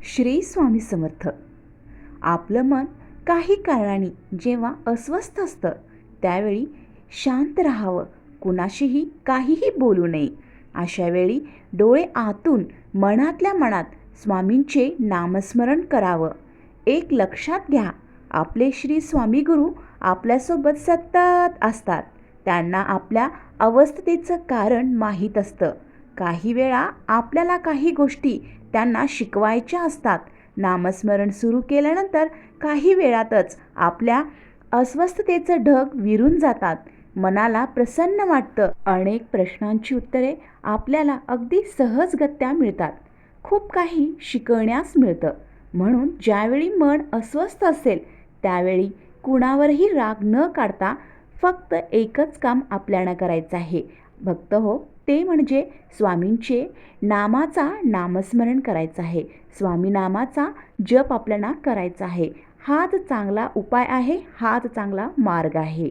श्री स्वामी समर्थ. आपलं मन काही कारणाने जेव्हा अस्वस्थ असतं त्यावेळी शांत राहावं, कुणाशीही काहीही बोलू नये. अशा वेळी डोळे आतून मनातल्या मनात स्वामींचे नामस्मरण करावं. एक लक्षात घ्या, आपले श्री स्वामी गुरु आपल्यासोबत सतत असतात. त्यांना आपल्या अवस्थेचं कारण माहीत असतं. काही वेळा आपल्याला काही गोष्टी त्यांना शिकवायच्या असतात. नामस्मरण सुरू केल्यानंतर काही वेळातच आपल्या अस्वस्थतेचं ढग विरून जातात. मनाला प्रसन्न वाटतं. अनेक प्रश्नांची उत्तरे आपल्याला अगदी सहजगत्या मिळतात. खूप काही शिकण्यास मिळतं. म्हणून ज्यावेळी मन अस्वस्थ असेल त्यावेळी कुणावरही राग न काढता फक्त एकच काम आपल्याला करायचं आहे भक्त हो, ते म्हणजे स्वामींचे नामाचा नामस्मरण करायचं आहे. स्वामी नामाचा जप आपल्याला करायचा आहे. हाच चांगला उपाय आहे, हाच चांगला मार्ग आहे.